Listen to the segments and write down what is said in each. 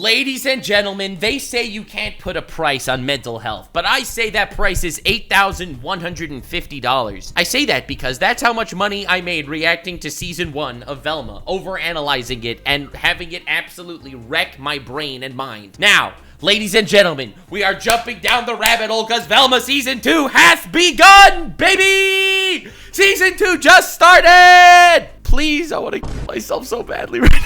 Ladies and gentlemen, they say you can't put a price on mental health, but I say that price is $8,150. I say that because that's how much money I made reacting to season 1 of Velma, overanalyzing it and having it absolutely wreck my brain and mind. Now, ladies and gentlemen, we are jumping down the rabbit hole because Velma season 2 has begun, baby! Season 2 just started! Please, I want to kill myself so badly right now.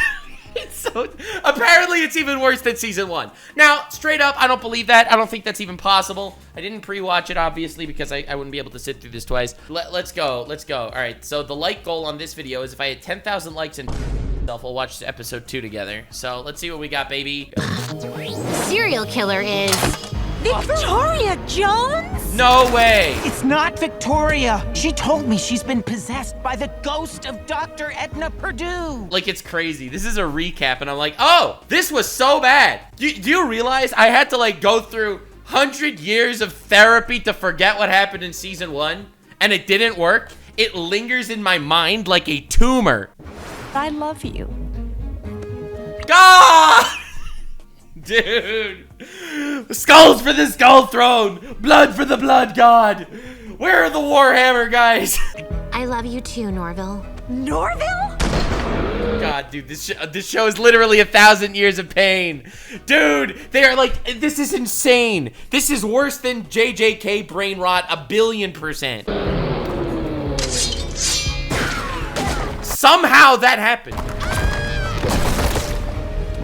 Apparently it's even worse than season 1. Now, straight up, I don't believe that. I don't think that's even possible. I didn't pre-watch it, obviously, because I wouldn't be able to sit through this twice. Let's go. All right, so the like goal on this video is if I had 10,000 likes and we'll watch episode 2 together. So let's see what we got, baby. Serial killer is Victoria Jones? No way. It's not Victoria. She told me she's been possessed by the ghost of Dr. Edna Purdue. Like, it's crazy. This is a recap, and I'm like, oh, this was so bad. Do you realize I had to, like, go through 100 years of therapy to forget what happened in season 1, and it didn't work? It lingers in my mind like a tumor. I love you. God! Dude. Skulls for the skull throne. Blood for the blood god. Where are the Warhammer guys? I love you too, Norville. Norville? God, dude, this show is literally 1,000 years of pain. Dude, they are like, this is insane. This is worse than JJK brain rot 1,000,000,000%. Somehow that happened.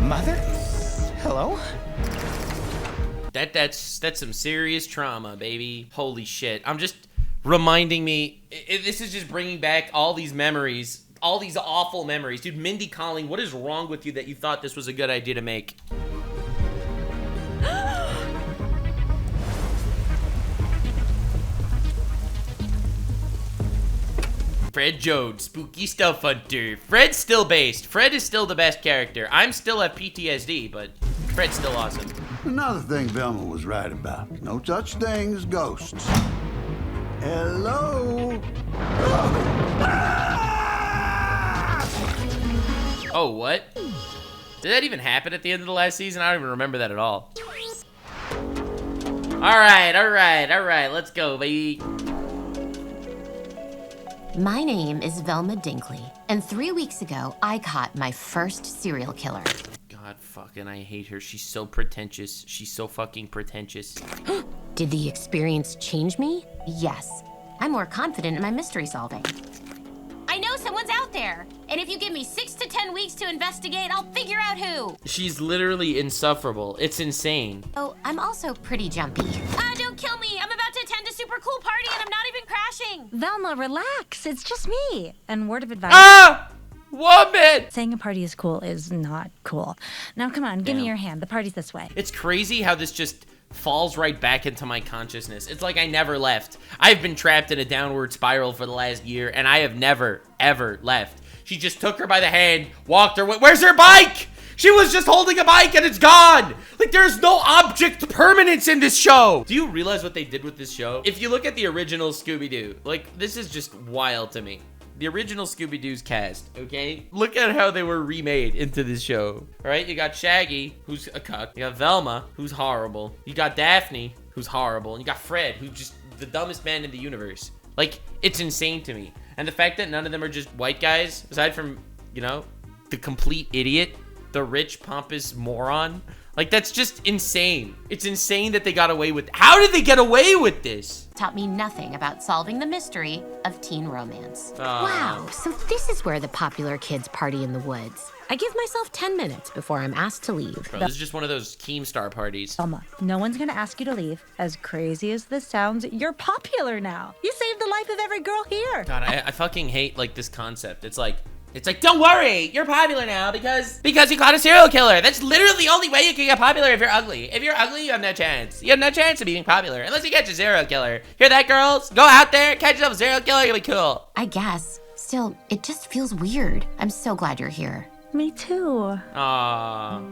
Mother? Hello? That's some serious trauma, baby. Holy shit. I'm just reminding me, this is just bringing back all these memories, all these awful memories. Dude, Mindy calling, what is wrong with you that you thought this was a good idea to make? Fred Jones, spooky stuff hunter. Fred's still based. Fred is still the best character. I'm still at PTSD, but Fred's still awesome. Another thing Velma was right about. No such thing as ghosts. Hello? Oh, what? Did that even happen at the end of the last season? I don't even remember that at all. All right. Let's go, baby. My name is Velma Dinkley, and 3 weeks ago, I caught my first serial killer. God fucking, I hate her. She's so pretentious. She's so fucking pretentious. Did the experience change me? Yes. I'm more confident in my mystery solving. I know someone's out there, and if you give me 6 to 10 weeks to investigate, I'll figure out who. She's literally insufferable. It's insane. Oh, I'm also pretty jumpy. Don't kill me. I'm about to attend a super cool party, and I'm not even crashing. Velma, relax. It's just me. And word of advice. Ah! Woman! Saying a party is cool is not cool. Now, come on, give me your hand. The party's this way. It's crazy how this just falls right back into my consciousness. It's like I never left. I've been trapped in a downward spiral for the last year, and I have never, ever left. She just took her by the hand, walked her way. Where's her bike? She was just holding a bike and it's gone. Like, there's no object permanence in this show. Do you realize what they did with this show? If you look at the original Scooby-Doo, like, this is just wild to me. The original Scooby-Doo's cast, okay? Look at how they were remade into this show. All right, you got Shaggy, who's a cuck. You got Velma, who's horrible. You got Daphne, who's horrible. And you got Fred, who's just the dumbest man in the universe. Like, it's insane to me. And the fact that none of them are just white guys, aside from, you know, the complete idiot, the rich, pompous moron. Like, that's just insane. It's insane that they got away with. How did they get away with this? Taught me nothing about solving the mystery of teen romance. Wow, so this is where the popular kids party in the woods. I give myself 10 minutes before I'm asked to leave. Bro, this is just one of those Keemstar parties. Velma, no one's gonna ask you to leave. As crazy as this sounds, you're popular now. You saved the life of every girl here. God, I fucking hate, like, this concept. It's like, don't worry, you're popular now because you caught a serial killer. That's literally the only way you can get popular if you're ugly. If you're ugly, you have no chance. You have no chance of being popular unless you catch a serial killer. Hear that, girls? Go out there, catch yourself a serial killer, you'll be cool. I guess. Still, it just feels weird. I'm so glad you're here. Me too. Aww.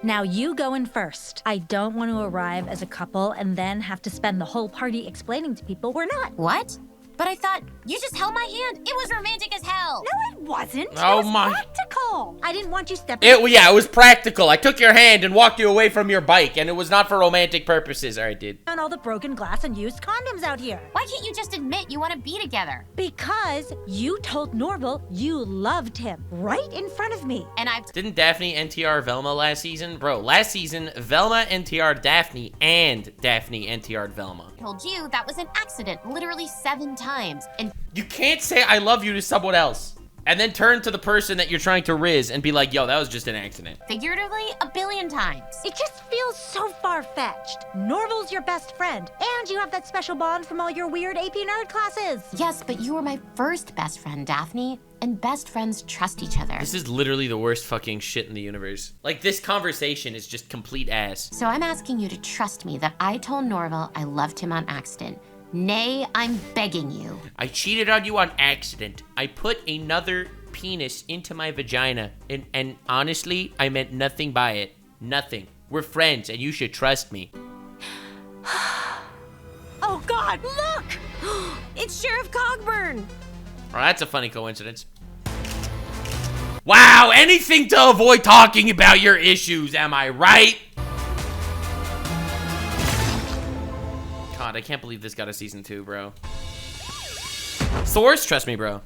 Now you go in first. I don't want to arrive as a couple and then have to spend the whole party explaining to people we're not. What? But I thought you just held my hand. It was romantic as hell. No, it wasn't. Oh it was my. practical. all. I didn't want you stepping. Yeah, it was practical. I took your hand and walked you away from your bike, and it was not for romantic purposes. All right, dude. On all the broken glass and used condoms out here. Why can't you just admit you want to be together? Because you told Norval you loved him right in front of me. And I've Didn't Daphne NTR Velma last season? Bro, last season, Velma NTR Daphne and Daphne NTR Velma. told you that was an accident literally 7 times. And You can't say I love you to someone else and then turn to the person that you're trying to riz and be like, yo, that was just an accident. figuratively, 1 billion times. It just feels so far-fetched. Norval's your best friend, and you have that special bond from all your weird AP nerd classes. Yes, but you were my first best friend, Daphne. And best friends trust each other. This is literally the worst fucking shit in the universe. Like, this conversation is just complete ass. So I'm asking you to trust me that I told Norval I loved him on accident. Nay, I'm begging you. I cheated on you on accident. I put another penis into my vagina. And honestly, I meant nothing by it. Nothing. We're friends, and you should trust me. Oh God, look! It's Sheriff Cogburn. Oh, that's a funny coincidence. Wow, anything to avoid talking about your issues, am I right? God, I can't believe this got a season 2, bro. Source, trust me, bro.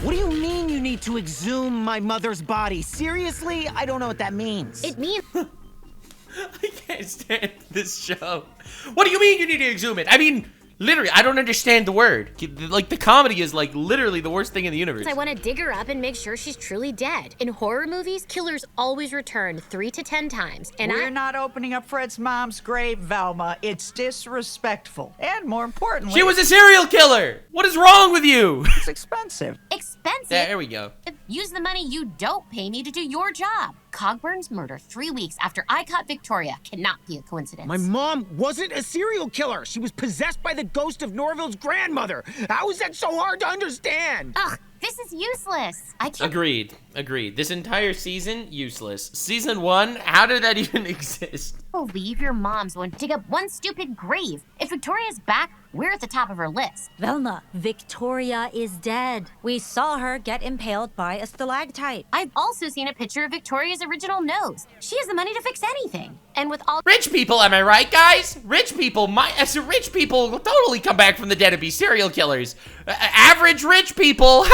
What do you mean you need to exhume my mother's body? Seriously? I don't know what that means. It means I can't stand this show. What do you mean you need to exhume it? I mean, literally, I don't understand the word. Like, the comedy is, like, literally the worst thing in the universe. I want to dig her up and make sure she's truly dead. In horror movies, killers always return 3 to 10 times. And We're not opening up Fred's mom's grave, Velma. It's disrespectful. And more importantly, She was a serial killer! What is wrong with you? it's expensive. expensive. There we go. Use the money you don't pay me to do your job. Cogburn's murder 3 weeks after I caught Victoria cannot be a coincidence. My mom wasn't a serial killer. She was possessed by the ghost of Norval's grandmother. How is that so hard to understand? Ugh, this is useless. I can't Agreed. Agreed. This entire season, useless. Season 1, how did that even exist? believe your moms won't dig up one stupid grave. If Victoria's back, we're at the top of her list. Velma, Victoria is dead. We saw her get impaled by a stalactite. I've also seen a picture of Victoria's original nose. She has the money to fix anything. And with all Rich people, am I right, guys? Rich people, rich people will totally come back from the dead and be serial killers. Average rich people.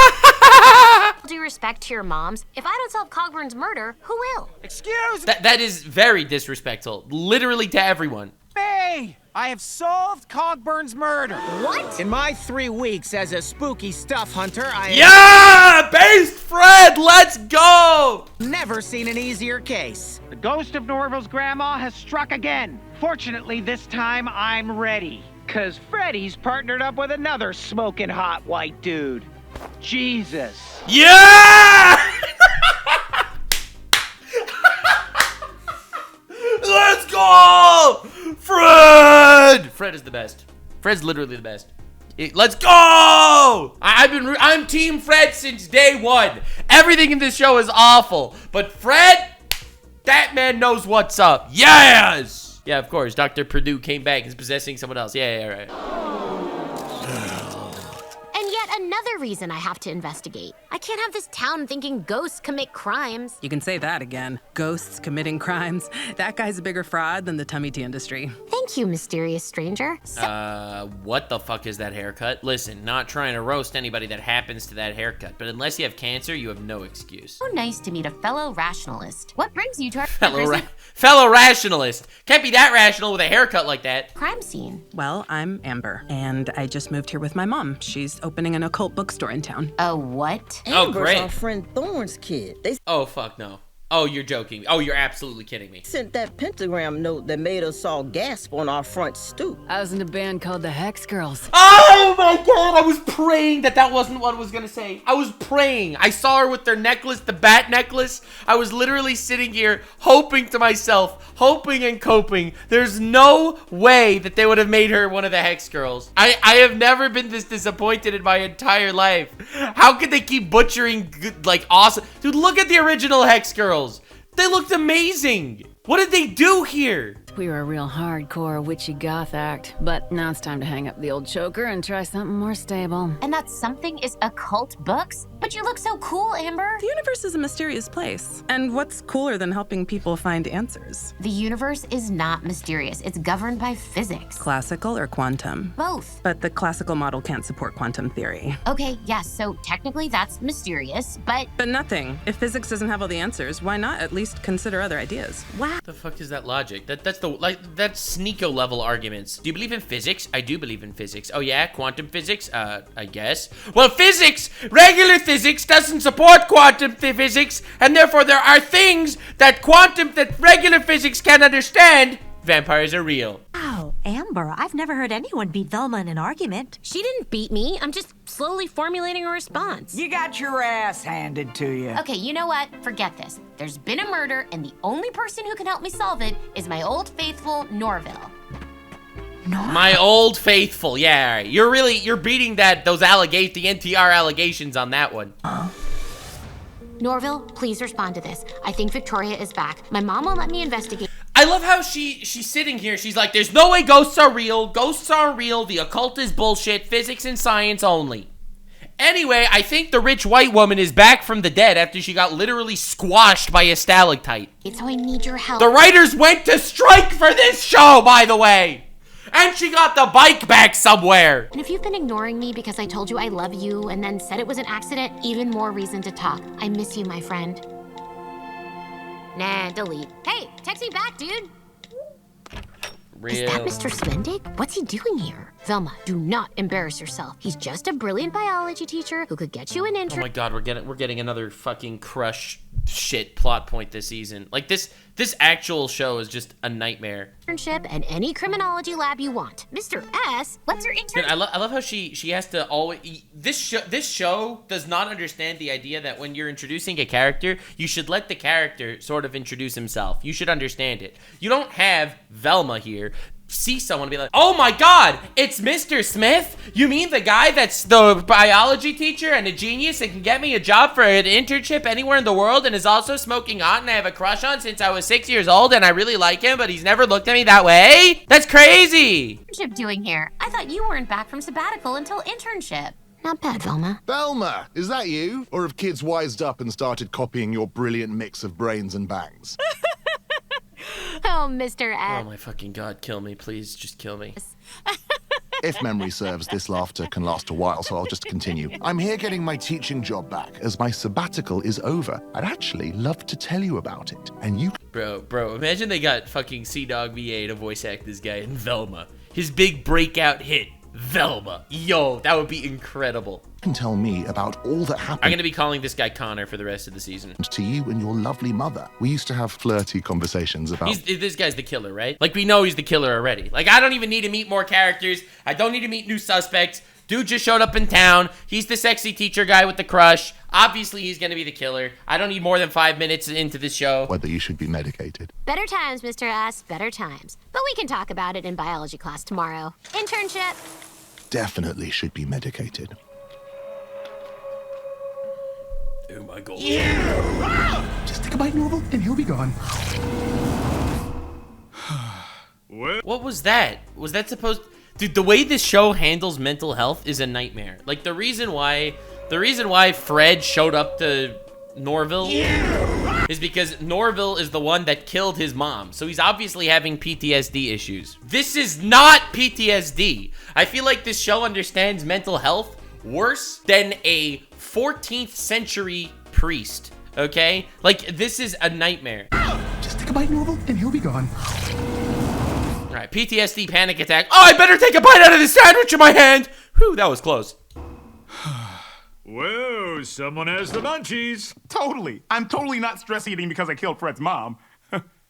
due respect to your moms, if I don't solve Cogburn's murder, who will? Excuse That is very disrespectful, literally to everyone. me! I have solved Cogburn's murder. What? In my 3 weeks as a spooky stuff hunter, I have Yeah, based Fred, let's go. never seen an easier case. The ghost of Norval's grandma has struck again. Fortunately, this time I'm ready. Cause Freddy's partnered up with another smoking hot white dude. Jesus. Yeah! Let's go! Fred! Fred is the best. Fred's literally the best. Let's go! I'm Team Fred since day one. Everything in this show is awful, but Fred, that man knows what's up. Yes! Yeah, of course. Dr. Purdue came back and is possessing someone else. Yeah, right. And yet another reason I have to investigate. I can't have this town thinking ghosts commit crimes. You can say that again. Ghosts committing crimes. That guy's a bigger fraud than the tummy tea industry. Thank you, mysterious stranger. What the fuck is that haircut? Listen, not trying to roast anybody that happens to that haircut, but unless you have cancer, you have no excuse. So nice to meet a fellow rationalist. What brings you to our Fellow rationalist. Can't be that rational with a haircut like that. crime scene? Well, I'm Amber, and I just moved here with my mom. She's opening an occult bookstore in town. A what? Oh, Amber's great. our friend Thorne's kid. They Oh, fuck no. Oh, you're joking. Oh, you're absolutely kidding me. sent that pentagram note that made us all gasp on our front stoop. I was in a band called the Hex Girls. Oh my god, I was praying that wasn't what I was gonna say. I was praying. I saw her with their necklace, the bat necklace. I was literally sitting here hoping to myself, hoping and coping. There's no way that they would have made her one of the Hex Girls. I have never been this disappointed in my entire life. How could they keep butchering good, like awesome? Dude, look at the original Hex Girls. They looked amazing. What did they do here? We were a real hardcore witchy goth act, but now it's time to hang up the old choker and try something more stable. And that something is occult books? But you look so cool, Amber. The universe is a mysterious place. And what's cooler than helping people find answers? The universe is not mysterious. It's governed by physics. Classical or quantum? Both. But the classical model can't support quantum theory. Okay, yes, so technically that's mysterious, but... But nothing. If physics doesn't have all the answers, why not at least consider other ideas? Wow. The fuck is that logic? That's Sneeko level arguments. Do you believe in physics? I do believe in physics. Oh yeah, quantum physics? I guess. Well, physics, regular physics doesn't support quantum physics, and therefore there are things that regular physics can't understand. Vampires are real. Wow, Amber, I've never heard anyone beat Velma in an argument. She didn't beat me. I'm just slowly formulating a response. You got your ass handed to you. Okay, you know what? Forget this. There's been a murder, and the only person who can help me solve it is my old faithful Norville. My old faithful, yeah, all right. You're beating the NTR allegations on that one. Norville, please respond to this. I think Victoria is back. My mom won't let me investigate. I love how she's sitting here. She's like, there's no way ghosts are real. Ghosts aren't real. The occult is bullshit. Physics and science only. Anyway, I think the rich white woman is back from the dead after she got literally squashed by a stalactite. So I need your help. The writers went to strike for this show, by the way. And she got the bike back somewhere. And if you've been ignoring me because I told you I love you and then said it was an accident, even more reason to talk. I miss you, my friend. Nah, delete. Hey, text me back, dude. Real. Is that Mr. Swendig? What's he doing here? Velma, do not embarrass yourself. He's just a brilliant biology teacher who could get you an intern. Oh my god, we're getting another fucking crush shit plot point this season. Like this actual show is just a nightmare. Internship and any criminology lab you want. Mr. S, what's your intern? Dude, I love how she has to always this show does not understand the idea that when you're introducing a character, you should let the character sort of introduce himself. You should understand it. You don't have Velma here see someone and be like, oh my god, it's Mr. Smith? You mean the guy that's the biology teacher and a genius and can get me a job for an internship anywhere in the world and is also smoking hot and I have a crush on since I was 6 years old and I really like him, but he's never looked at me that way? That's crazy! What's internship doing here? I thought you weren't back from sabbatical until internship. Not bad, Velma. Velma, is that you? Or have kids wised up and started copying your brilliant mix of brains and bangs? Oh, Mr. S. Oh my fucking god, kill me, please, just kill me. If memory serves, this laughter can last a while, so I'll just continue. I'm here getting my teaching job back, as my sabbatical is over. I'd actually love to tell you about it, and you... Bro, imagine they got fucking C-Dog VA to voice act this guy in Velma. His big breakout hit, Velma. Yo, that would be incredible. Can tell me about all that happened. I'm gonna be calling this guy Connor for the rest of the season. To you and your lovely mother. We used to have flirty conversations about... This guy's the killer, right? Like, we know he's the killer already. Like, I don't even need to meet more characters. I don't need to meet new suspects. Dude just showed up in town. He's the sexy teacher guy with the crush. Obviously, he's gonna be the killer. I don't need more than 5 minutes into this show. Whether you should be medicated. Better times, Mr. S. Better times. But we can talk about it in biology class tomorrow. Internship. Definitely should be medicated. Oh my god. Yeah! Just take a bite, Norval, and he'll be gone. What was that? Was that supposed... Dude, the way this show handles mental health is a nightmare. Like, the reason why Fred showed up to Norville is because Norville is the one that killed his mom. So he's obviously having PTSD issues. This is not PTSD. I feel like this show understands mental health worse than a 14th century priest, okay? Like, this is a nightmare. Just take a bite, Norval, and he'll be gone. All right, PTSD, panic attack. Oh, I better take a bite out of this sandwich in my hand. Whew, that was close. Whoa, someone has the munchies. Totally. I'm totally not stress eating because I killed Fred's mom.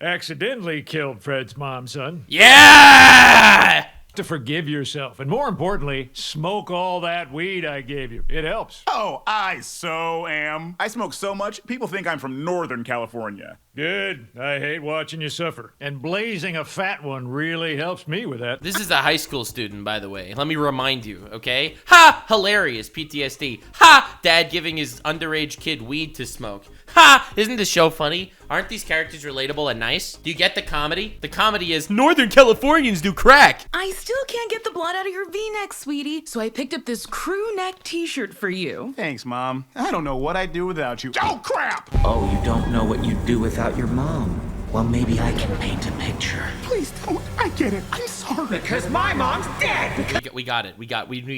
Accidentally killed Fred's mom, son. Yeah! To forgive yourself, and more importantly, smoke all that weed I gave you. It helps. Oh, I so am. I smoke so much, people think I'm from Northern California. Good. I hate watching you suffer. And blazing a fat one really helps me with that. This is a high school student, by the way. Let me remind you, okay? Ha! Hilarious. PTSD. Ha! Dad giving his underage kid weed to smoke. Ha! Isn't this show funny? Aren't these characters relatable and nice? Do you get the comedy? The comedy is Northern Californians do crack. I still can't get the blood out of your V-neck, sweetie, so I picked up this crew neck t-shirt for you. Thanks, Mom. I don't know what I'd do without you. Oh, crap! Oh, you don't know what you'd do without your mom. Well, maybe I can paint a picture. Please don't. I get it. I'm sorry. Because my mom's dead! We got it. We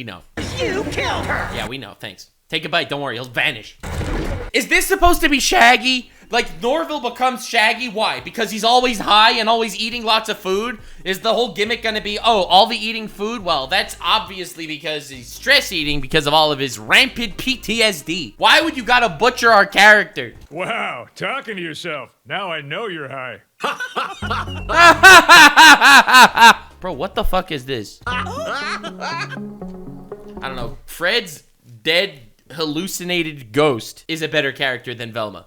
know. You killed her! Yeah, we know. Thanks. Take a bite. Don't worry. He'll vanish. Is this supposed to be Shaggy? Like, Norville becomes Shaggy? Why? Because he's always high and always eating lots of food? Is the whole gimmick gonna be, oh, all the eating food? Well, that's obviously because he's stress eating because of all of his rampant PTSD. Why would you gotta butcher our character? Wow, talking to yourself. Now I know you're high. Bro, what the fuck is this? I don't know. Fred's dead, hallucinated ghost is a better character than Velma.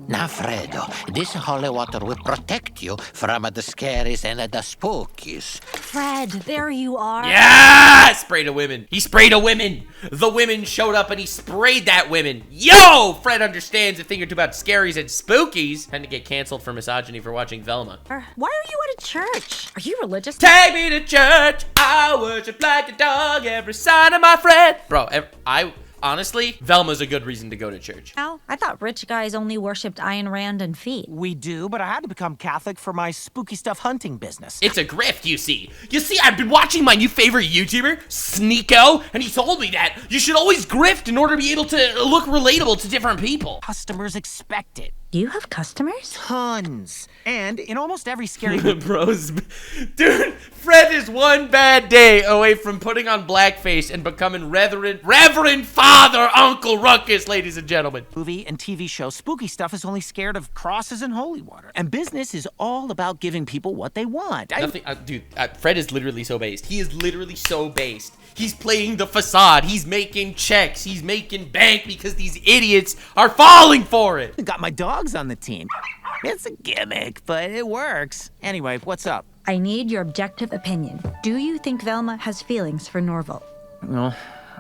Now, Fredo, this holy water will protect you from the scaries and the spookies. Fred, there you are. Yeah! Sprayed a women. He sprayed a women. The women showed up and he sprayed that women. Yo! Fred understands a thing or two about scaries and spookies. Had to get canceled for misogyny for watching Velma. Why are you at a church? Are you religious? Take me to church. I worship like a dog every sign of my friend. Bro, honestly, Velma's a good reason to go to church. Al, I thought rich guys only worshipped Ayn Rand and feet. We do, but I had to become Catholic for my spooky stuff hunting business. It's a grift, you see. You see, I've been watching my new favorite YouTuber, Sneeko, and he told me that you should always grift in order to be able to look relatable to different people. Customers expect it. Do you have customers? Tons. And in almost every scary... Bros. Dude, Fred is one bad day away from putting on blackface and becoming Reverend Father Uncle Ruckus, ladies and gentlemen. Movie and TV show, spooky stuff is only scared of crosses and holy water. And business is all about giving people what they want. Dude, Fred is literally so based. He is literally so based. He's playing the facade. He's making checks. He's making bank because these idiots are falling for it. Got my dogs on the team. It's a gimmick, but it works. Anyway, what's up? I need your objective opinion. Do you think Velma has feelings for Norville? Well,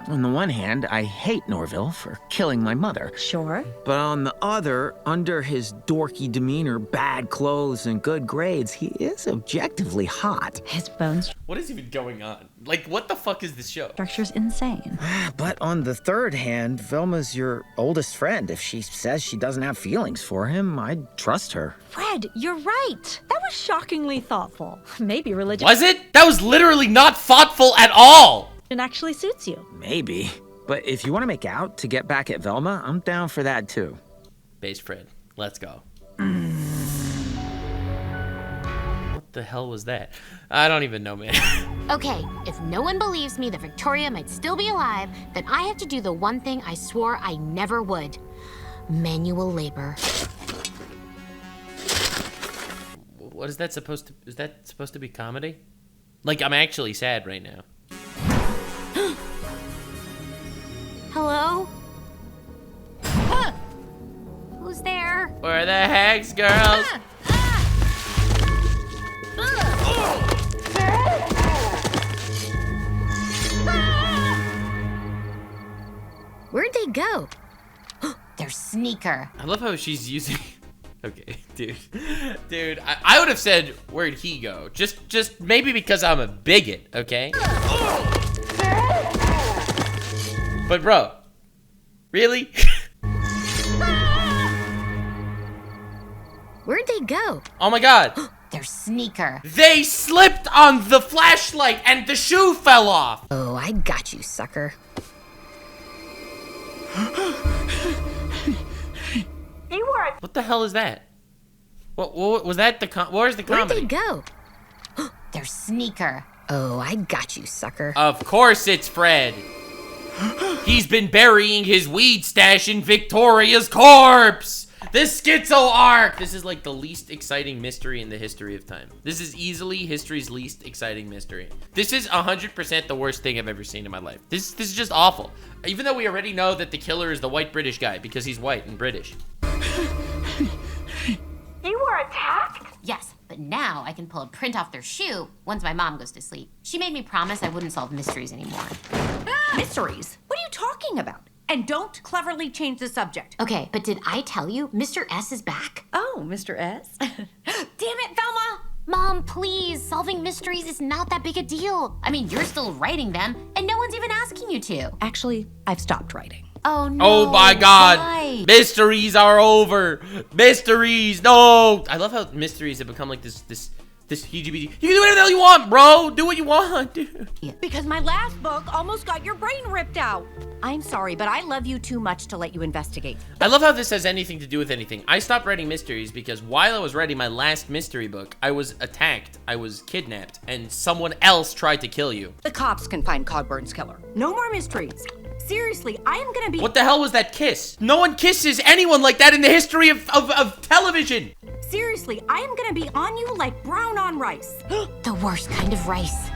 on the one hand, I hate Norville for killing my mother. Sure. But on the other, under his dorky demeanor, bad clothes, and good grades, he is objectively hot. His bones... What is even going on? Like, what the fuck is this show? Structure's insane. But on the third hand, Velma's your oldest friend. If she says she doesn't have feelings for him, I'd trust her. Fred, you're right. That was shockingly thoughtful. Maybe religion... Was it? That was literally not thoughtful at all. It actually suits you. Maybe. But if you want to make out to get back at Velma, I'm down for that too. Base Fred, let's go. What the hell was that? I don't even know, man. Okay, if no one believes me that Victoria might still be alive, then I have to do the one thing I swore I never would. Manual labor. What is that supposed to... Is that supposed to be comedy? Like, I'm actually sad right now. Hello? Who's there? Where the heck's girls? Where'd they go? They're sneaker. I love how she's using... Okay, dude. Dude, I would have said, where'd he go? Just maybe because I'm a bigot, okay? But bro, really? Where'd they go? Oh my god. They're sneaker. They slipped on the flashlight and the shoe fell off. Oh, I got you, sucker. What the hell is that? What was that? Where's the comedy? Where'd they go? They're sneaker. Oh, I got you, sucker. Of course it's Fred. He's been burying his weed stash in Victoria's corpse. The schizo arc! This is like the least exciting mystery in the history of time. This is easily history's least exciting mystery. This is 100% the worst thing I've ever seen in my life. This is just awful. Even though we already know that the killer is the white British guy because he's white and British. You were attacked? Yes, but now I can pull a print off their shoe once my mom goes to sleep. She made me promise I wouldn't solve mysteries anymore. Mysteries? What are you talking about? And don't cleverly change the subject. Okay, but did I tell you Mr. S is back? Oh, Mr. S? Damn it, Velma! Mom, please, solving mysteries is not that big a deal. I mean, you're still writing them, and no one's even asking you to. Actually, I've stopped writing. Oh, no. Oh, my God. Why? Mysteries are over. Mysteries, no. I love how mysteries have become like this hee-jee-bee. You can do whatever the hell you want, bro. Do what you want, dude. Because my last book almost got your brain ripped out. I'm sorry, but I love you too much to let you investigate. I love how this has anything to do with anything. I stopped writing mysteries because while I was writing my last mystery book, I was attacked, I was kidnapped, and someone else tried to kill you. The cops can find Cogburn's killer. No more mysteries. Seriously, I am gonna be— What the hell was that kiss? No one kisses anyone like that in the history of television. Seriously, I am gonna be on you like brown on rice. The worst kind of rice.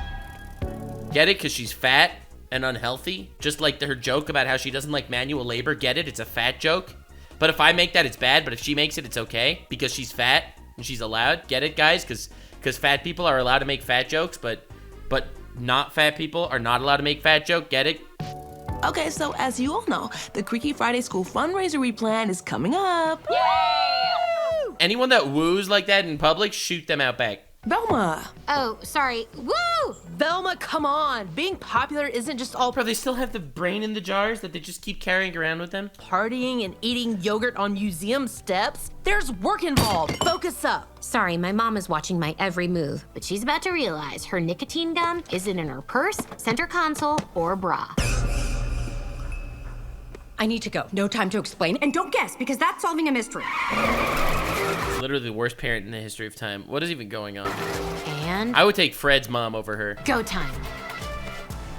Get it? Because she's fat and unhealthy? Just like her joke about how she doesn't like manual labor. Get it? It's a fat joke. But if I make that, it's bad. But if she makes it, it's okay. Because she's fat and she's allowed. Get it, guys? Because fat people are allowed to make fat jokes. But not fat people are not allowed to make fat joke. Get it? Okay, so as you all know, the Creaky Friday School fundraiser we planned is coming up. Yay! Anyone that woos like that in public, shoot them out back. Velma! Oh, sorry. Woo! Velma, come on! Being popular isn't just all— Bro, they still have the brain in the jars that they just keep carrying around with them? Partying and eating yogurt on museum steps? There's work involved. Focus up. Sorry, my mom is watching my every move, but she's about to realize her nicotine gum isn't in her purse, center console, or bra. I need to go. No time to explain. And don't guess, because that's solving a mystery. Literally the worst parent in the history of time. What is even going on? And? I would take Fred's mom over her. Go time.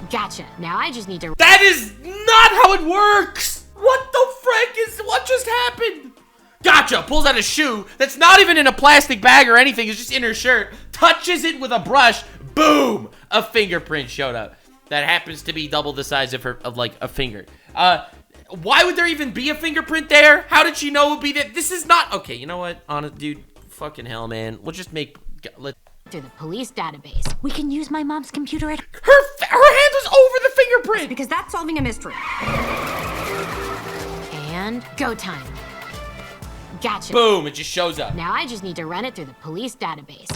Gotcha. Now I just need to— That is not how it works! What the frick what just happened? Gotcha! Pulls out a shoe that's not even in a plastic bag or anything. It's just in her shirt. Touches it with a brush. Boom! A fingerprint showed up. That happens to be double the size of like a finger. Why would there even be a fingerprint there? How did she know it would be there? This is not— Okay, you know what? Honest, dude, fucking hell, man. We'll just make— through the police database. We can use my mom's computer at— Her hand was over the fingerprint! Because that's solving a mystery. And go time. Gotcha. Boom, it just shows up. Now I just need to run it through the police database.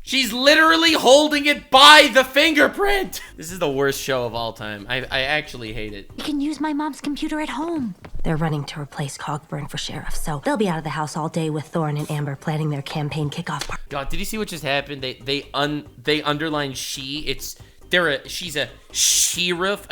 She's literally holding it by the fingerprint. This is the worst show of all time. I actually hate it. We can use my mom's computer at home. They're running to replace Cogburn for sheriff, so they'll be out of the house all day with Thorne and Amber planning their campaign kickoff party. God, did you see what just happened? They underline she. She's a sheriff,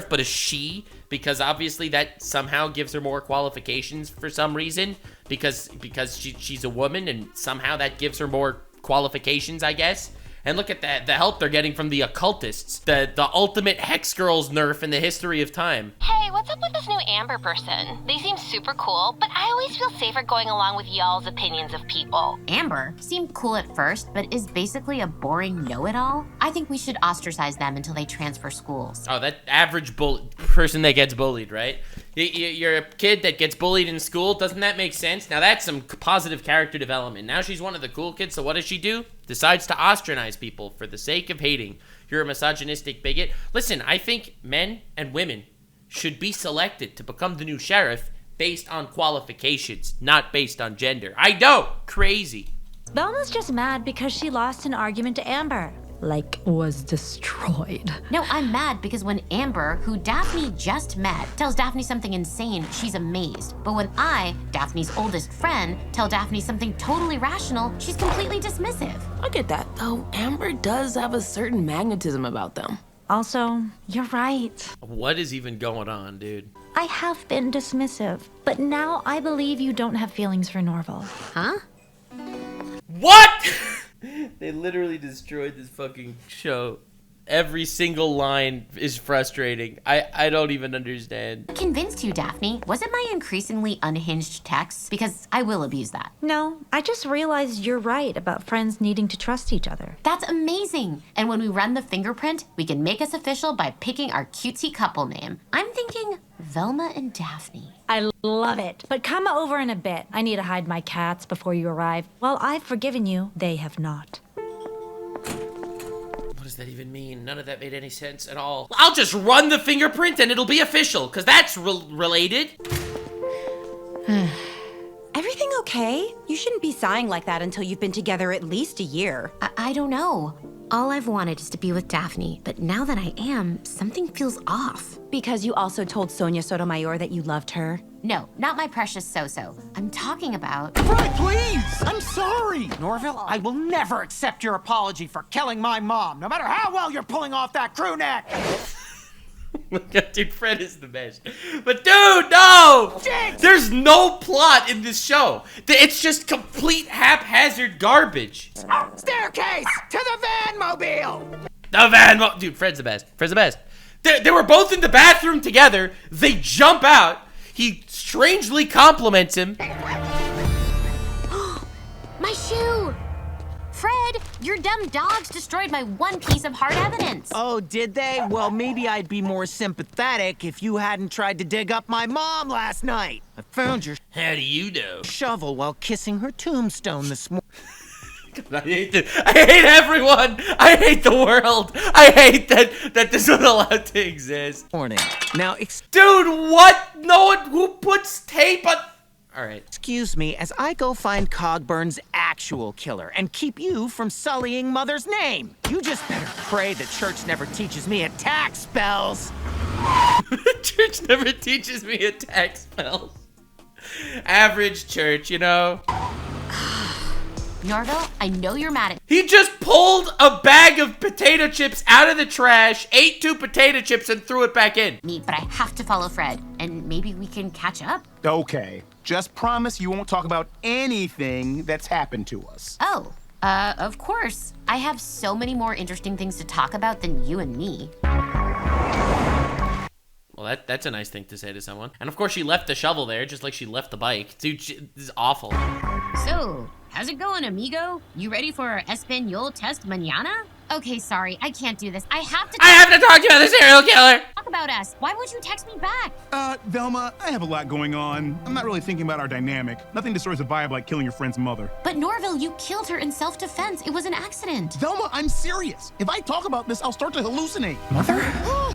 but a she, because obviously that somehow gives her more qualifications for some reason, because she's a woman, and somehow that gives her more qualifications, I guess. And look at that, the help they're getting from the occultists, the ultimate Hex Girls nerf in the history of time. Hey, what's up with this new Amber person? They seem super cool, but I always feel safer going along with y'all's opinions of people. Amber seemed cool at first, but is basically a boring know-it-all. I think we should ostracize them until they transfer schools. Oh, that average person that gets bullied, right? You're a kid that gets bullied in school. Doesn't that make sense? Now that's some positive character development. Now she's one of the cool kids, so what does she do? Decides to ostracize people for the sake of hating. You're a misogynistic bigot. Listen, I think men and women should be selected to become the new sheriff based on qualifications, not based on gender. I know, crazy. Velma's just mad because she lost an argument to Amber. Like, was destroyed. No, I'm mad because when Amber, who Daphne just met, tells Daphne something insane, she's amazed. But when I, Daphne's oldest friend, tell Daphne something totally rational, she's completely dismissive. I get that, though. Amber does have a certain magnetism about them. Also, you're right. What is even going on, dude? I have been dismissive, but now I believe you don't have feelings for Norval. Huh? What? They literally destroyed this fucking show. Every single line is frustrating. I don't even understand. Convinced you, Daphne. Was it my increasingly unhinged text? Because I will abuse that. No, I just realized you're right about friends needing to trust each other. That's amazing. And when we run the fingerprint, we can make us official by picking our cutesy couple name. I'm thinking Velma and Daphne. I love it. But come over in a bit. I need to hide my cats before you arrive. While I've forgiven you, they have not. What does that even mean? None of that made any sense at all. I'll just run the fingerprint and it'll be official, because that's related. Everything okay? You shouldn't be sighing like that until you've been together at least a year. I don't know. All I've wanted is to be with Daphne, but now that I am, something feels off. Because you also told Sonia Sotomayor that you loved her? No, not my precious So-So. I'm talking about... Fred, please! I'm sorry! Norville, I will never accept your apology for killing my mom, no matter how well you're pulling off that crew neck! Dude, Fred is the best. But dude, no! Jinx! There's no plot in this show. It's just complete haphazard garbage. Staircase to the vanmobile! Dude, Fred's the best. Fred's the best. They were both in the bathroom together. They jump out. He strangely compliments him. My shoe! Fred, your dumb dogs destroyed my one piece of hard evidence. Oh, did they? Well, maybe I'd be more sympathetic if you hadn't tried to dig up my mom last night. I found your How do you know? shovel while kissing her tombstone this morning. I hate everyone. I hate the world. I hate that this was allowed to exist. Now, dude, what? No one who puts tape on. All right. Excuse me as I go find Cogburn's actual killer and keep you from sullying Mother's name. You just better pray the church never teaches me attack spells. The church never teaches me attack spells. Average church, you know. Norville, I know you're mad at He just pulled a bag of potato chips out of the trash, ate 2 potato chips, and threw it back in. me, but I have to follow Fred, and maybe we can catch up. Okay, just promise you won't talk about anything that's happened to us. Oh, of course. I have so many more interesting things to talk about than you and me. Well, that's a nice thing to say to someone. And of course, she left the shovel there, just like she left the bike. Dude, this is awful. So, how's it going, amigo? You ready for our Espanol test mañana? Okay, sorry, I can't do this. I have to talk to you about the serial killer. Talk about us. Why would you text me back? Velma, I have a lot going on. I'm not really thinking about our dynamic. Nothing destroys a vibe like killing your friend's mother. But Norville, you killed her in self-defense. It was an accident. Velma, I'm serious. If I talk about this, I'll start to hallucinate. Mother?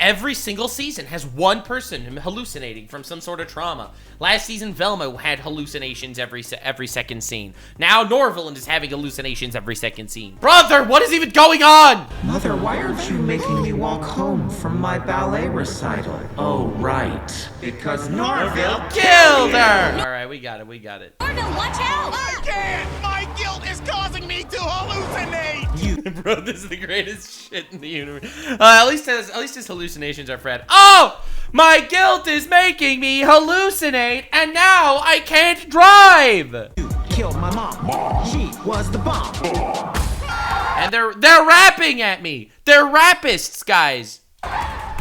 Every single season has one person hallucinating from some sort of trauma. Last season, Velma had hallucinations every second scene. Now Norville is having hallucinations every second scene. Brother, what is even going on? Mother, why aren't you making me walk home from my ballet recital? Oh, right. Because Norville killed her! All right, we got it. Norville, watch out! I can't! My guilt is causing me to hallucinate! Bro, this is the greatest shit in the universe. At least his hallucinations are Fred. Oh! My guilt is making me hallucinate, and now I can't drive! You killed my mom. She was the bomb. And they're rapping at me. They're rapists, guys.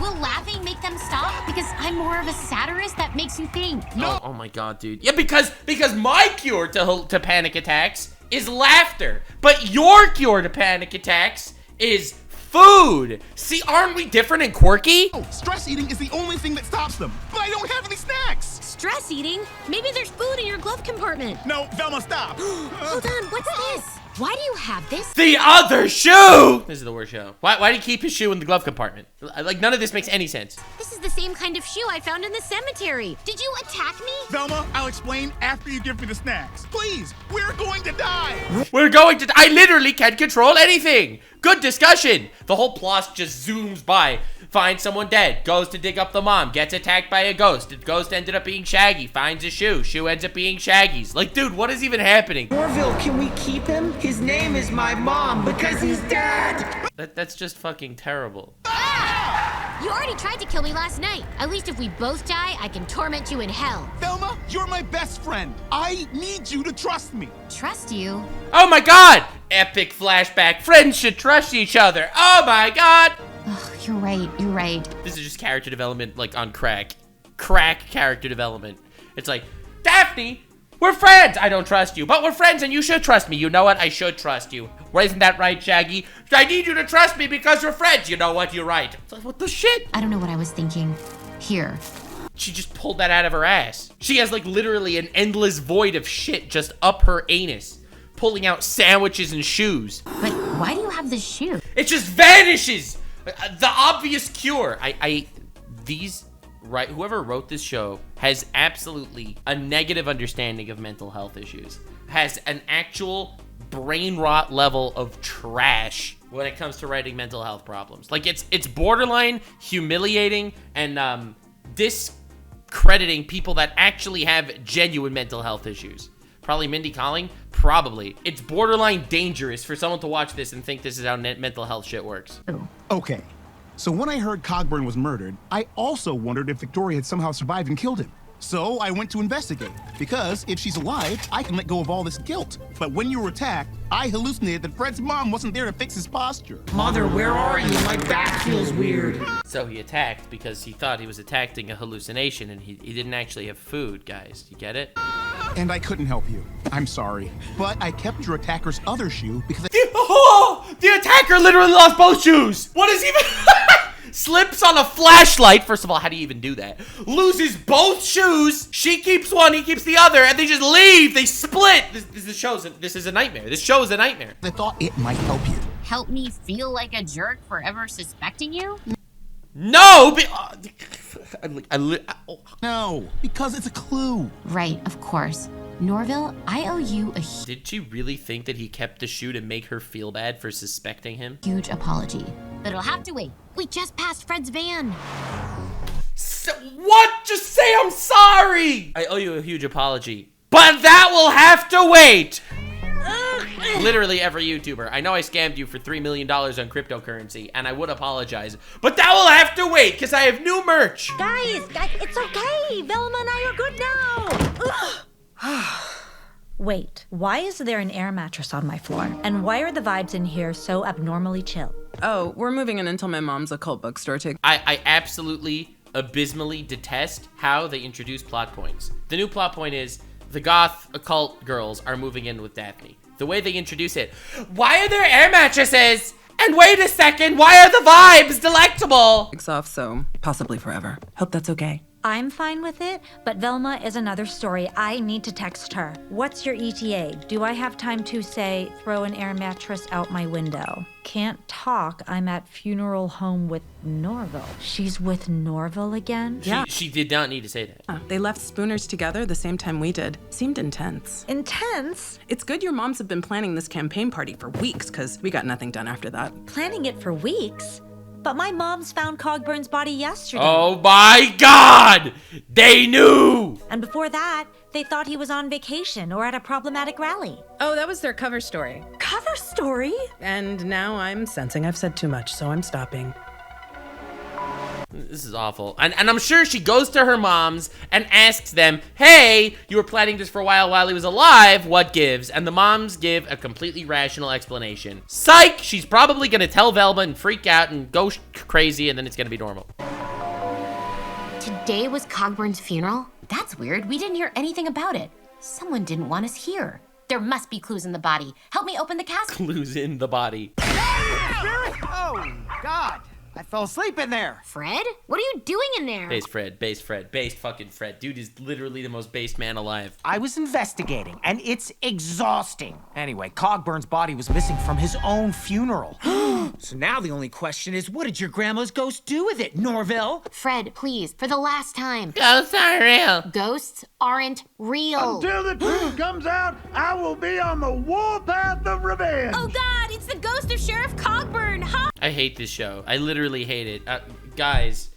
Will laughing make them stop? Because I'm more of a satirist that makes you think. No. Oh my god, dude. Yeah, because my cure to panic attacks is laughter, but your cure to panic attacks is food. See, aren't we different and quirky? Oh, stress eating is the only thing that stops them. But I don't have any snacks. Stress eating? Maybe there's food in your glove compartment. No, Velma, stop. Hold on, what's this? Why do you have this? The other shoe! This is the worst show. Why do you keep his shoe in the glove compartment? Like, none of this makes any sense. This is the same kind of shoe I found in the cemetery. Did you attack me? Velma, I'll explain after you give me the snacks. Please, we're going to die. I literally can't control anything. Good discussion. The whole plot just zooms by. Finds someone dead, goes to dig up the mom, gets attacked by a ghost. The ghost ended up being Shaggy, finds a shoe ends up being Shaggy's. Like, dude, what is even happening? Norville, can we keep him? His name is my mom because he's dead. That's just fucking terrible. You already tried to kill me last night. At least if we both die, I can torment you in hell. Velma, you're my best friend. I need you to trust me. Trust you? Oh my god! Epic flashback. Friends should trust each other. Oh my god! Ugh, you're right. This is just character development, like, on crack. Crack character development. It's like, Daphne, we're friends! I don't trust you, but we're friends and you should trust me. You know what? I should trust you. Well, isn't that right, Shaggy? I need you to trust me because we're friends. You know what? You're right. It's like, what the shit? I don't know what I was thinking. Here. She just pulled that out of her ass. She has, like, literally an endless void of shit just up her anus, pulling out sandwiches and shoes. But why do you have this shoe? It just vanishes! The obvious cure. Whoever wrote this show has absolutely a negative understanding of mental health issues. Has an actual brain rot level of trash when it comes to writing mental health problems. Like, it's borderline humiliating and discrediting people that actually have genuine mental health issues. Probably Mindy Kaling? Probably. It's borderline dangerous for someone to watch this and think this is how mental health shit works. Okay, so when I heard Cogburn was murdered, I also wondered if Victoria had somehow survived and killed him. So I went to investigate, because if she's alive, I can let go of all this guilt. But when you were attacked, I hallucinated that Fred's mom wasn't there to fix his posture. Mother, where are you? My back feels weird. So he attacked because he thought he was attacking a hallucination and he didn't actually have food, guys. You get it? And I couldn't help you. I'm sorry. But I kept your attacker's other shoe because the attacker literally lost both shoes! What is even... Slips on a flashlight. First of all, how do you even do that? Loses both shoes. She keeps one, he keeps the other, and they just leave. They split. This is a nightmare. This show is a nightmare. I thought it might help you. Help me feel like a jerk for ever suspecting you? No! No, because it's a clue. Right, of course. Norville, I owe you a Did she really think that he kept the shoe to make her feel bad for suspecting him? huge apology. But it'll have to wait. We just passed Fred's van. What? Just say I'm sorry! I owe you a huge apology. But that will have to wait! Literally every YouTuber. I know I scammed you for $3 million on cryptocurrency, and I would apologize. But that will have to wait, because I have new merch! Guys, it's okay. Velma and I are good now. Wait, why is there an air mattress on my floor? And why are the vibes in here so abnormally chill? Oh, we're moving in until my mom's occult bookstore takes. I absolutely, abysmally detest how they introduce plot points. The new plot point is the goth occult girls are moving in with Daphne. The way they introduce it, why are there air mattresses? And wait a second, why are the vibes delectable? Takes off, so possibly forever. Hope that's okay. I'm fine with it, but Velma is another story. I need to text her. What's your ETA? Do I have time to, say, throw an air mattress out my window? Can't talk. I'm at funeral home with Norville. She's with Norville again? Yeah. She did not need to say that. They left Spooners together the same time we did. Seemed intense. Intense? It's good your moms have been planning this campaign party for weeks, because we got nothing done after that. Planning it for weeks? But my mom's found Cogburn's body yesterday. Oh my God! They knew! And before that, they thought he was on vacation or at a problematic rally. Oh, that was their cover story. Cover story? And now I'm sensing I've said too much, so I'm stopping. This is awful. And I'm sure she goes to her moms and asks them, hey, you were planning this for a while he was alive, what gives? And the moms give a completely rational explanation. Psych! She's probably gonna tell Velma and freak out and go crazy, and then it's gonna be normal. Today was Cogburn's funeral? That's weird. We didn't hear anything about it. Someone didn't want us here. There must be clues in the body. Help me open the casket. Clues in the body. Oh, God. I fell asleep in there. Fred? What are you doing in there? Based Fred. Based fucking Fred. Dude is literally the most based man alive. I was investigating, and it's exhausting. Anyway, Cogburn's body was missing from his own funeral. So now the only question is, what did your grandma's ghost do with it, Norville? Fred, please, for the last time. Ghosts aren't real. Ghosts aren't real. Until the truth comes out, I will be on the warpath of revenge. Oh God, it's the ghost of Sheriff Cogburn. Huh? I hate this show. I literally hate it. Guys,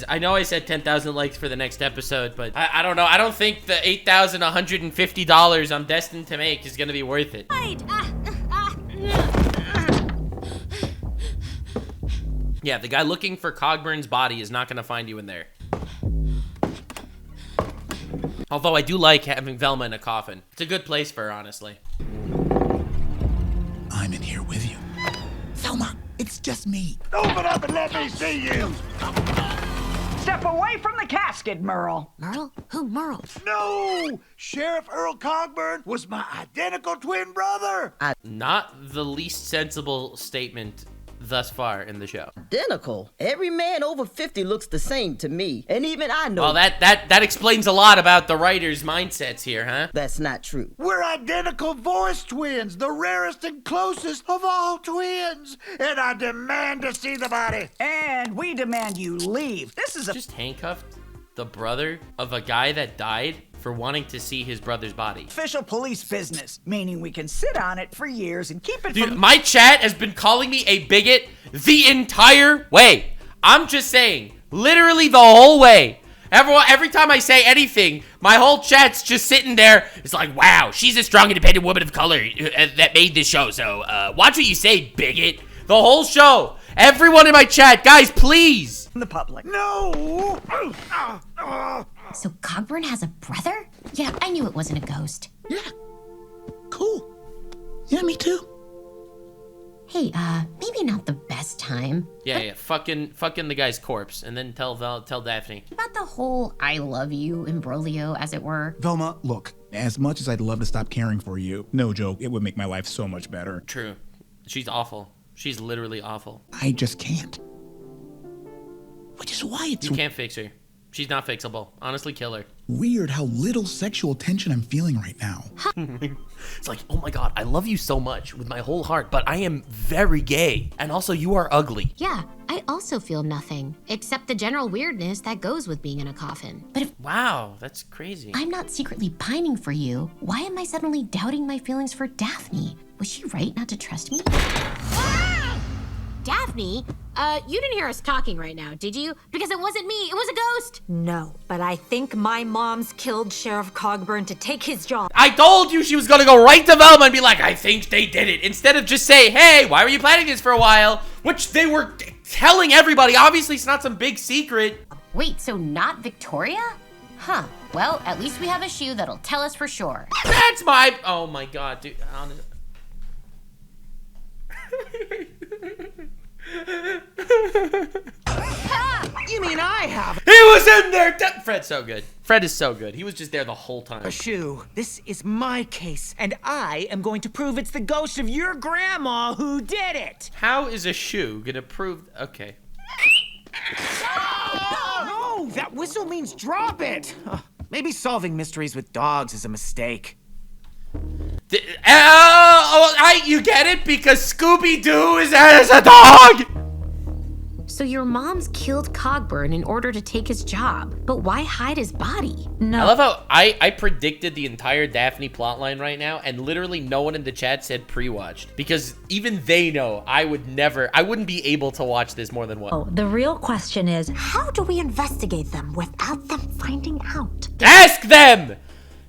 I know I said 10,000 likes for the next episode, but I don't know. I don't think the $8,150 I'm destined to make is gonna be worth it. Yeah, the guy looking for Cogburn's body is not gonna find you in there. Although I do like having Velma in a coffin. It's a good place for her, honestly. I'm in here with you. Velma, it's just Just me. Open up and let me see you. Step away from the casket, Merle. Merle? Who, Merle? No! Sheriff Earl Cogburn was my identical twin brother. Not the least sensible statement thus far in the show. Identical. Every man over 50 looks the same to me. And even I know. Well, that explains a lot about the writers' mindsets here, huh? That's not true. We're identical voice twins, the rarest and closest of all twins. And I demand to see the body. And we demand you leave. This is a... Just handcuffed the brother of a guy that died for wanting to see his brother's body. Official police business, meaning we can sit on it for years and keep it Dude, from... my chat has been calling me a bigot the entire way. I'm just saying, literally the whole way. Every time I say anything, my whole chat's just sitting there. It's like, wow, she's a strong, independent woman of color that made this show. So watch what you say, bigot. The whole show. Everyone in my chat, guys, please. The public. No! So Cogburn has a brother? Yeah, I knew it wasn't a ghost. Yeah. Cool. Yeah, me too. Hey, maybe not the best time. Yeah, fucking the guy's corpse, and then tell Daphne. About the whole I love you imbroglio, as it were. Velma, look, as much as I'd love to stop caring for you, no joke, it would make my life so much better. True. She's awful. She's literally awful. I just can't. Which is why it's You can't fix her. She's not fixable. Honestly, kill her. weird how little sexual tension I'm feeling right now. It's like, oh my god, I love you so much with my whole heart, but I am very gay. And also, you are ugly. Yeah, I also feel nothing, except the general weirdness that goes with being in a coffin. But if Wow, that's crazy. I'm not secretly pining for you, why am I suddenly doubting my feelings for Daphne? Was she right not to trust me? Daphne, you didn't hear us talking right now, did you? Because it wasn't me, it was a ghost. No, but I think my mom's killed Sheriff Cogburn to take his job. I told you she was gonna go right to Velma and be like, I think they did it. Instead of just say, hey, why were you planning this for a while? Which they were telling everybody. Obviously, it's not some big secret. Wait, so not Victoria? Huh, well, at least we have a shoe that'll tell us for sure. That's my, oh my god, dude. You mean I have? He was in there. Fred's so good. Fred is so good. He was just there the whole time. A shoe. This is my case, and I am going to prove it's the ghost of your grandma who did it. How is a shoe gonna prove? Okay. No, that whistle means drop it. Maybe solving mysteries with dogs is a mistake. You get it? Because Scooby-Doo is as a dog! So your mom's killed Cogburn in order to take his job, but why hide his body? No. I love how I predicted the entire Daphne plotline right now, and literally no one in the chat said pre-watched. Because even they know I wouldn't be able to watch this more than once. Oh, the real question is, how do we investigate them without them finding out? Ask them!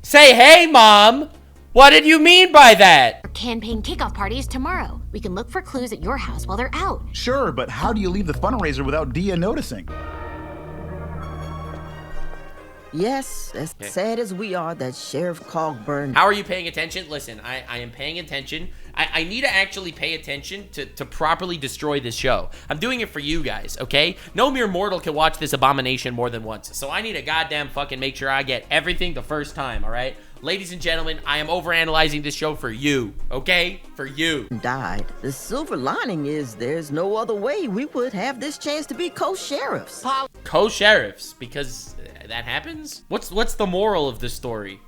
Say, hey, Mom! What did you mean by that? Our campaign kickoff party is tomorrow. We can look for clues at your house while they're out. Sure, but how do you leave the fundraiser without Dia noticing? Yes, as sad as we are that Sheriff Cogburn... How are you paying attention? Listen, I am paying attention. I need to actually pay attention to properly destroy this show. I'm doing it for you guys, okay? No mere mortal can watch this abomination more than once. So I need to goddamn fucking make sure I get everything the first time, all right? Ladies and gentlemen, I am overanalyzing this show for you, okay? For you. Died. The silver lining is there's no other way we would have this chance to be co-sheriffs. Co-sheriffs, because that happens? What's the moral of this story?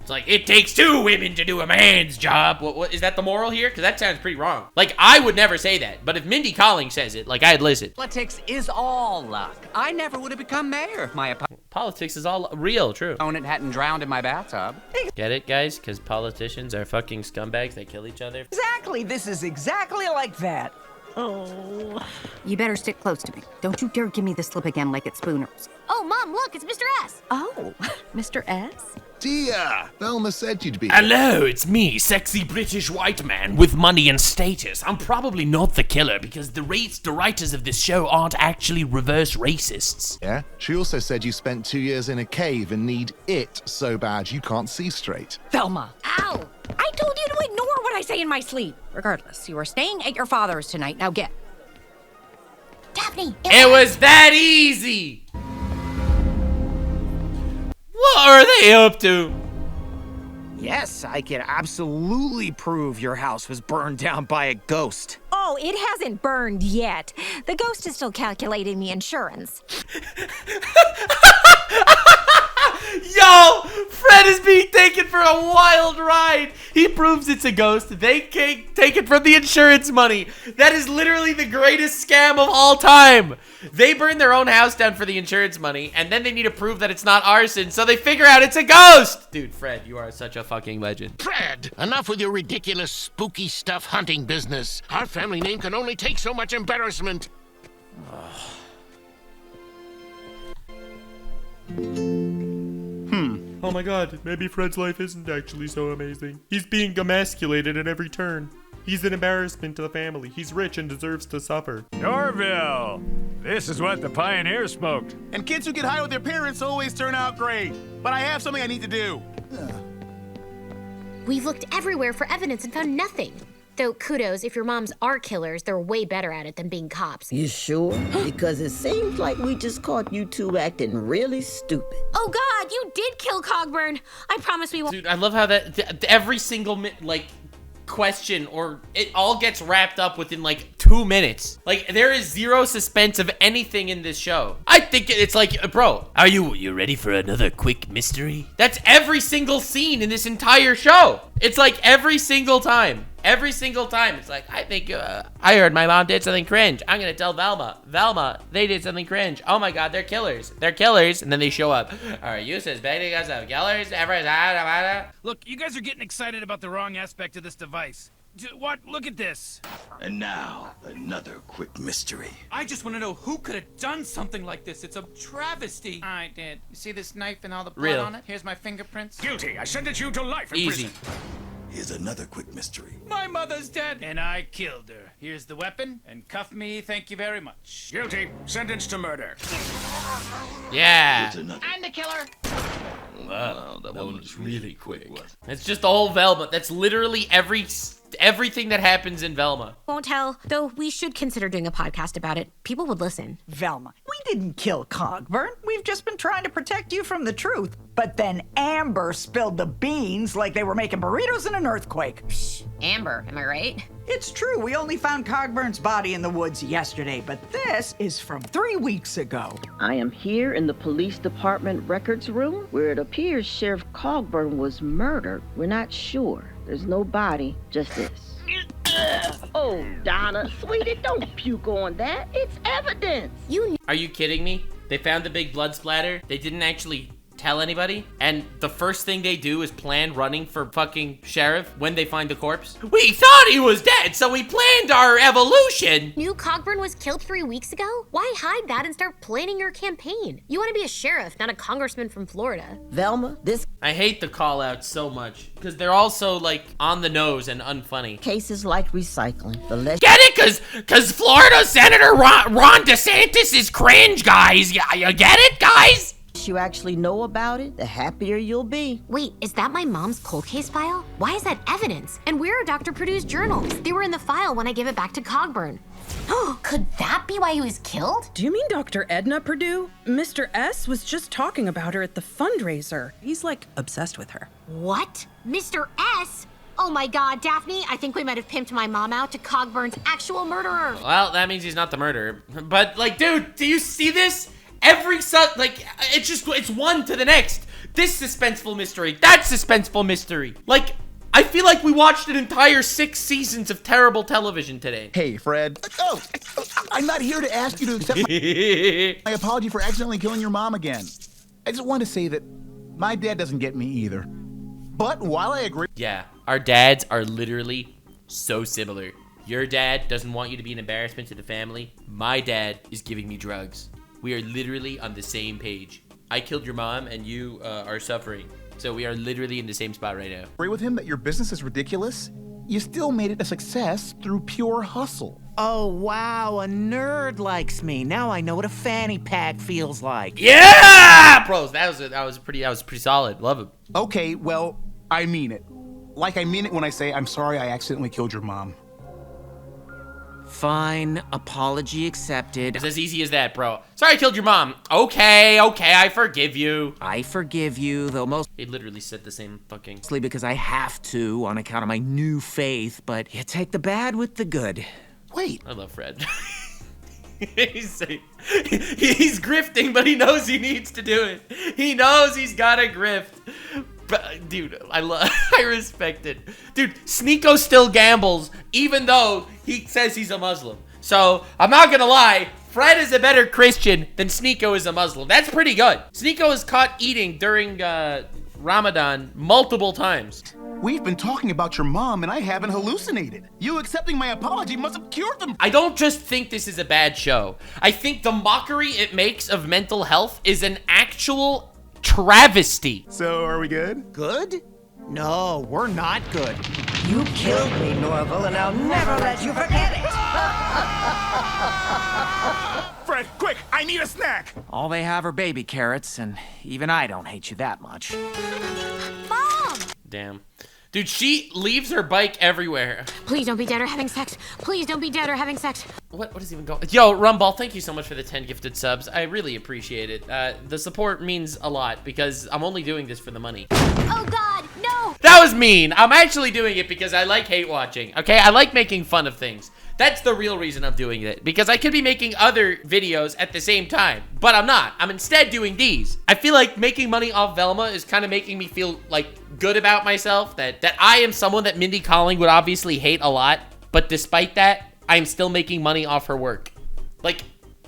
It's like, it takes two women to do a man's job. What is that the moral here? Because that sounds pretty wrong. Like, I would never say that. But if Mindy Kaling says it, like, I'd listen. Politics is all luck. I never would have become mayor if my Politics is all real, true. opponent hadn't drowned in my bathtub. Get it, guys? Because politicians are fucking scumbags. They kill each other. Exactly, this is exactly like that. Oh. You better stick close to me. Don't you dare give me the slip again like it's Spooner's. Oh, Mom, look, it's Mr. S. Oh, Mr. S? Dia! Velma said you'd be here. Hello, it's me, sexy British white man with money and status. I'm probably not the killer because the writers of this show aren't actually reverse racists. Yeah? She also said you spent 2 years in a cave and need it so bad you can't see straight. Velma. Ow! I told you to ignore what I say in my sleep. Regardless, you are staying at your father's tonight. Now get. Daphne, It was that easy. What are they up to? Yes, I can absolutely prove your house was burned down by a ghost. Oh, it hasn't burned yet. The ghost is still calculating the insurance. Yo, Fred is being taken for a wild ride. He proves it's a ghost. They can't take it from the insurance money. That is literally the greatest scam of all time. They burn their own house down for the insurance money, and then they need to prove that it's not arson, so they figure out it's a ghost. Dude, Fred, you are such a fucking legend. Fred, enough with your ridiculous spooky stuff hunting business. Our family name can only take so much embarrassment. Oh my god, maybe Fred's life isn't actually so amazing. He's being emasculated at every turn. He's an embarrassment to the family. He's rich and deserves to suffer. Norville, this is what the pioneers smoked. And kids who get high with their parents always turn out great. But I have something I need to do. We've looked everywhere for evidence and found nothing. Though kudos, if your moms are killers, they're way better at it than being cops. You sure? Because it seems like we just caught you two acting really stupid. Oh God, you did kill Cogburn. I promise we won't. Dude, I love how that every single question or it all gets wrapped up within like 2 minutes. Like there is zero suspense of anything in this show. I think it's like, bro, are you ready for another quick mystery? That's every single scene in this entire show. It's like every single time. Every single time, it's like, I think, I heard my mom did something cringe. I'm gonna tell Velma. Velma, they did something cringe. Oh my god, they're killers. They're killers. And then they show up. Alright, you suspecting us of killers? Look, you guys are getting excited about the wrong aspect of this device. What? Look at this. And now, another quick mystery. I just want to know who could have done something like this. It's a travesty. I did. You see this knife and all the blood on it? Here's my fingerprints. Guilty. I sentence you to life in Easy. prison. Here's another quick mystery. My mother's dead. And I killed her. Here's the weapon. And cuff me, thank you very much. Guilty. Sentenced to murder. Yeah. I'm the killer. Wow, that one was really quick. It's just the whole Velma. That's literally everything that happens in Velma. Won't tell, though we should consider doing a podcast about it. People would listen. Velma, we didn't kill Cogburn. We've just been trying to protect you from the truth. But then Amber spilled the beans like they were making burritos in an earthquake. Psh, Amber, am I right? It's true, we only found Cogburn's body in the woods yesterday, but this is from 3 weeks ago. I am here in the police department records room where it appears Sheriff Cogburn was murdered. We're not sure. There's no body, just this. Oh, Donna, sweetie, don't puke on that. It's evidence. Are you kidding me? They found the big blood splatter. They didn't actually tell anybody. And the first thing they do is plan running for fucking sheriff when they find the corpse. We thought he was dead, so we planned our evolution. Knew Cogburn was killed 3 weeks ago? Why hide that and start planning your campaign? You want to be a sheriff, not a congressman from Florida. Velma, this I hate the call outs so much because they're also like on the nose and unfunny. case is like recycling. The less Get it? Cause Florida Senator Ron DeSantis is cringe, guys. You get it, guys? you actually know about it, the happier you'll be. Wait, is that my mom's cold case file? Why is that evidence? And where are Dr. Purdue's journals? They were in the file when I gave it back to Cogburn. Could that be why he was killed? Do you mean Dr. Edna Purdue? Mr. S was just talking about her at the fundraiser. He's like obsessed with her. What? Mr. S? Oh my god, Daphne, I think we might have pimped my mom out to Cogburn's actual murderer. Well, that means he's not the murderer. But, like, dude, do you see this? It's one to the next. This suspenseful mystery, that suspenseful mystery. Like, I feel like we watched an entire 6 seasons of terrible television today. Hey, Fred. Oh, I'm not here to ask you to accept my apology for accidentally killing your mom again. I just want to say that my dad doesn't get me either. But while I agree... Yeah, our dads are literally so similar. Your dad doesn't want you to be an embarrassment to the family. My dad is giving me drugs. We are literally on the same page. I killed your mom and you are suffering. So we are literally in the same spot right now. Agree with him that your business is ridiculous? You still made it a success through pure hustle. Oh, wow, a nerd likes me. Now I know what a fanny pack feels like. Yeah! Bros, that was pretty solid. Love him. Okay, well, I mean it. Like I mean it when I say I'm sorry I accidentally killed your mom. Fine, apology accepted. It's as easy as that, bro. Sorry I killed your mom. Okay, I forgive you. I forgive you, though He literally said the same fucking... mostly because I have to on account of my new faith, but you take the bad with the good. Wait. I love Fred. he's grifting, but he knows he needs to do it. He knows he's gotta grift. But, dude, I respect it. Dude, Sneeko still gambles, even though he says he's a Muslim. So, I'm not gonna lie, Fred is a better Christian than Sneeko is a Muslim. That's pretty good. Sneeko is caught eating during Ramadan multiple times. We've been talking about your mom and I haven't hallucinated. You accepting my apology must have cured them. I don't just think this is a bad show. I think the mockery it makes of mental health is an actual travesty. So, are we good? Good? No, we're not good. You killed me, Norval, and I'll never let you forget it. Fred, quick, I need a snack. All they have are baby carrots, and even I don't hate you that much. Mom! Damn. Dude, she leaves her bike everywhere. Please don't be dead or having sex. Please don't be dead or having sex. What is even going on? Yo, Rumball, thank you so much for the 10 gifted subs. I really appreciate it. The support means a lot because I'm only doing this for the money. Oh God, no! That was mean. I'm actually doing it because I like hate watching, okay? I like making fun of things. That's the real reason I'm doing it, because I could be making other videos at the same time, but I'm not. I'm instead doing these. I feel like making money off Velma is kind of making me feel like good about myself, that I am someone that Mindy Kaling would obviously hate a lot, but despite that, I'm still making money off her work. Like,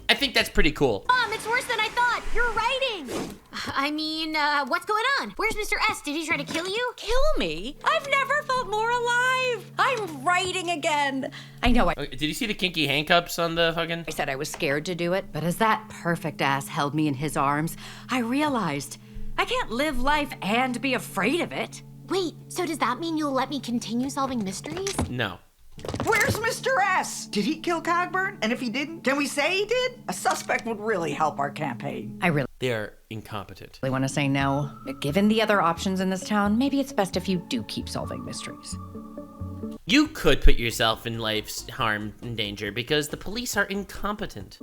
I think that's pretty cool. Mom, it's worse than I thought. You're writing. I mean, what's going on? Where's Mr. S? Did he try to kill you? Kill me? I've never felt more alive. I'm writing again. I know I... Did you see the kinky handcuffs on the fucking... I said I was scared to do it, but as that perfect ass held me in his arms, I realized I can't live life and be afraid of it. Wait, so does that mean you'll let me continue solving mysteries? No. Where's Mr. S? Did he kill Cogburn? And if he didn't, can we say he did? A suspect would really help our campaign. I really They are incompetent. want to say no. But given the other options in this town, maybe it's best if you do keep solving mysteries. You could put yourself in life's harm and danger because the police are incompetent.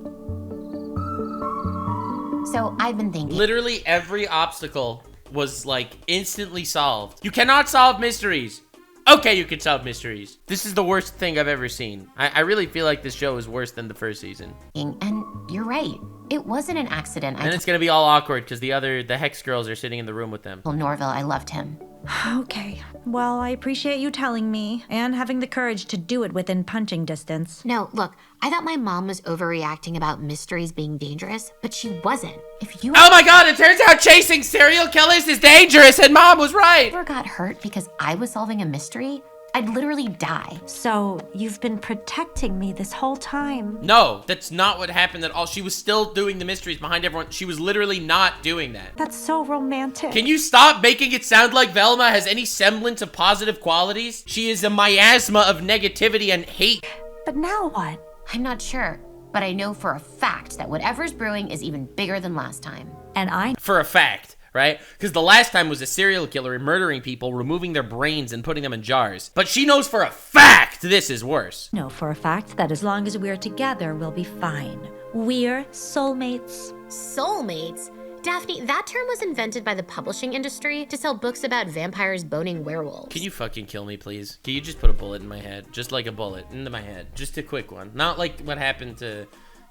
So I've been thinking. Literally every obstacle was like instantly solved. You cannot solve mysteries. Okay, you can solve mysteries. This is the worst thing I've ever seen. I really feel like this show is worse than the first season. And you're right. It wasn't an accident. And it's gonna be all awkward because the Hex girls are sitting in the room with them. Well, Norville, I loved him. Okay. Well, I appreciate you telling me and having the courage to do it within punching distance. No, look, I thought my mom was overreacting about mysteries being dangerous, but she wasn't. If you Oh my god, it turns out chasing serial killers is dangerous and Mom was right! ever got hurt because I was solving a mystery, I'd literally die. So, you've been protecting me this whole time. No, that's not what happened at all. She was still doing the mysteries behind everyone. She was literally not doing that. That's so romantic. Can you stop making it sound like Velma has any semblance of positive qualities? She is a miasma of negativity and hate. But now what? I'm not sure, but I know for a fact that whatever's brewing is even bigger than last time. And I... For a fact, right? Because the last time was a serial killer murdering people, removing their brains and putting them in jars. But she knows for a fact this is worse. know for a fact that as long as we're together, we'll be fine. We're soulmates. Soulmates? Daphne, that term was invented by the publishing industry to sell books about vampires boning werewolves. Can you fucking kill me, please? Can you just put a bullet in my head? Just like a bullet into my head. Just a quick one. Not like what happened to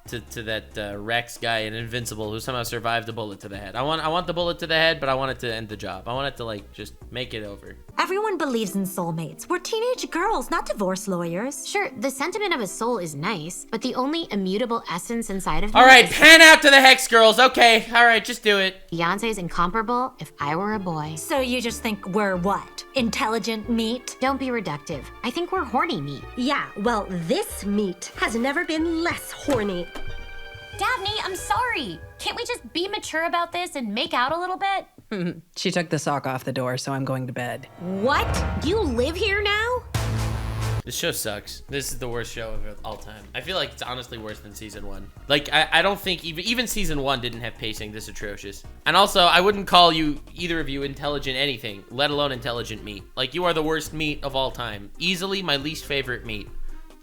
that Rex guy in Invincible who somehow survived a bullet to the head. I want the bullet to the head, but I want it to end the job. I want it to like just make it over. Everyone believes in soulmates. We're teenage girls, not divorce lawyers. Sure, the sentiment of a soul is nice, but the only immutable essence inside of me All right, pan out to the Hex girls. Okay, all right, just do it. Beyonce's incomparable if I were a boy. So you just think we're what? Intelligent meat? Don't be reductive. I think we're horny meat. Yeah, well, this meat has never been less horny. Daphne, I'm sorry. Can't we just be mature about this and make out a little bit? She took the sock off the door, so I'm going to bed. What? You live here now? This show sucks. This is the worst show of all time. I feel like it's honestly worse than season 1. Like, I don't think even season 1 didn't have pacing this atrocious. And also, I wouldn't call either of you intelligent anything, let alone intelligent meat. Like, you are the worst meat of all time. Easily my least favorite meat.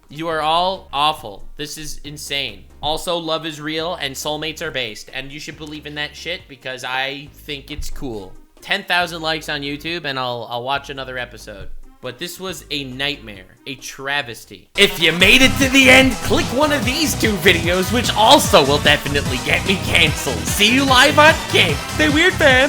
You are all awful. This is insane. Also, love is real and soulmates are based. And you should believe in that shit because I think it's cool. 10,000 likes on YouTube and I'll watch another episode. But this was a nightmare, a travesty. If you made it to the end, click one of these 2 videos, which also will definitely get me canceled. See you live on Kick. Stay weird, fam.